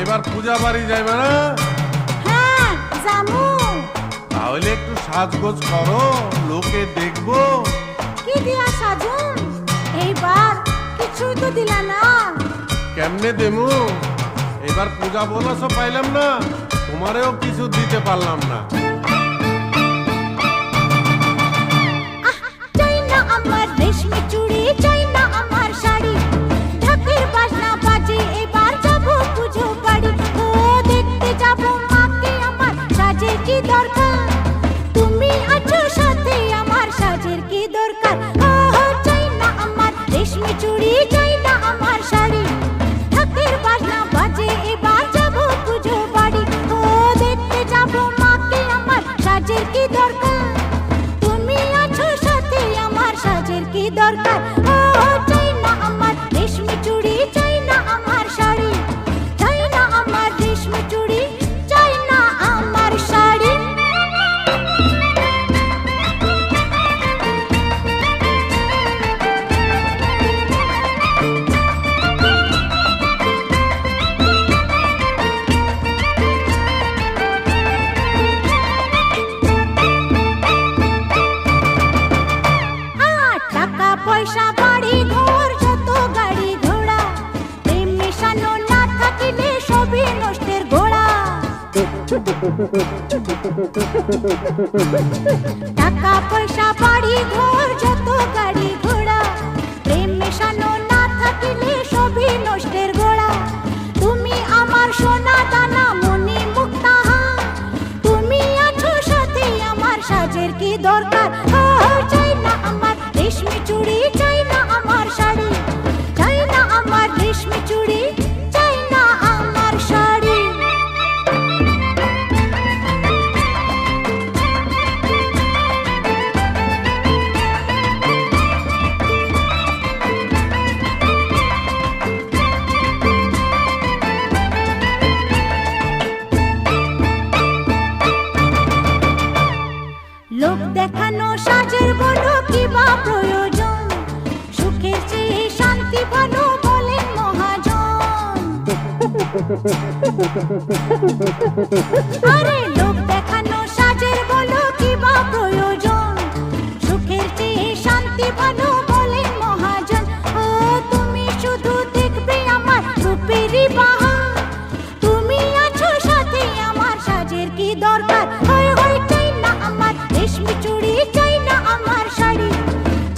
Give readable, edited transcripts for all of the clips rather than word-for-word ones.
এবার পূজা বাড়ি যাইবে না? হ্যাঁ যামু। তাহলে একটু সাজগোজ করো, লোকে দেখবো। কি দিয়া সাজুন? এইবার কিছুই তো দিলা না। কেমনে দেমু? এবার পূজা বোনাসও পাইলাম না, তোমারেও কিছু দিতে পারলাম না। চাই না আমার রেশমি চুড়ি, চাই না আমার শাড়ি, ঢাকের বাজনা বাজে এবার যাবো পুজো বাড়ি। ও দেখতে যাবো মাকে আমার, সাজের কি দরকার, তুমি আছো সাথে আমার, সাজের কি দরকার। চাই না আমার রেশমি চুড়ি, চাই না আমার শাড়ি, ঢাকের বাজনা বাজে এবার যাবো পুজো বাড়ি। ও দেখতে যাবো মাকে আমার, সাজের কি দরকার, তুমি আছো সাথে আমার, সাজের কি দরকার। চাই না আমার রেশমি চুড়ি, চাই না আমার শাড়ি, চাই না আমার রেশমি চুড়ি, চাই না আমার শাড়ি। টাকা পয়সা বাড়ি ঘর যত গাড়ি ঘোড়া, প্রেম মেশানো না থাকিলে সবই নষ্টের গোড়া। টাকা পয়সা বাড়ি ঘর যত গাড়ি ঘোড়া, প্রেম মেশানো না থাকিলে সবই নষ্টের গোড়া। তুমি আমার সোনা দানা মনি মুক্তাহা, তুমি আছো সাথে আমার, সাজের কি দরকার। চাই না আমার রেশমি চুড়ি, চাই না আমার শাড়ি, চাই না আমার রেশমি চুড়ি, চাই না আমার শাড়ি। লোক দেখানো সাজের বলো কি বা প্রয়োজন, সুখের চেয়ে শান্তি ভালো বলেন মহাজন। আরে লোক দেখানো সাজের বলো কি বা প্রয়োজন, সুখের চেয়ে শান্তি ভালো বলেন মহাজন। ও তুমি শুধু দেখবে আমার রূপেরই বাহার, তুমি আছো সাথে আমার, সাজের কি দরকার। চাই না আমার রেশমি চুড়ি, চাই না আমার শাড়ি,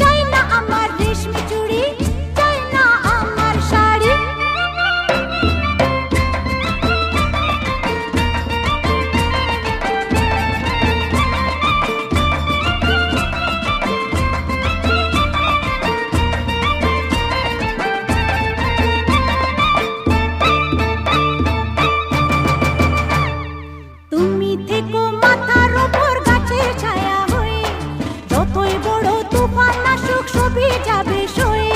চাই না আমার রেশমি চুড়ি, চাই না আমার শাড়ি। তুমি থেকো মাথার ওপর গাছের ছায়া হয়ে, যতই বড় তুফান আসুক সবই যাবে সয়ে।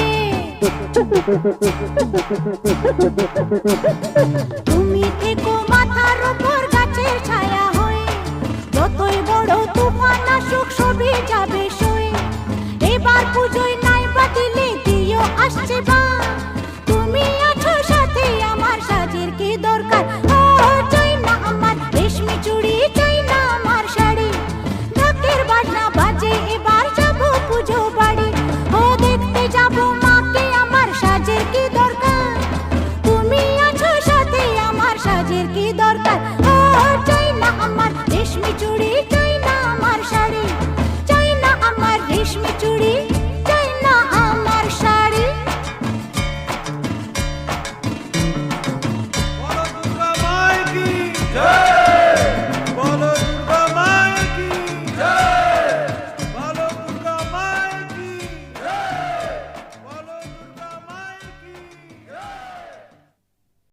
তুমি থেকো মাথার ওপর গাছের ছায়া হয়ে, যতই বড় তুফান আসুক সবই যাবে সয়ে। এবার পুজোয় নাই বাতিলে দিও আসছে।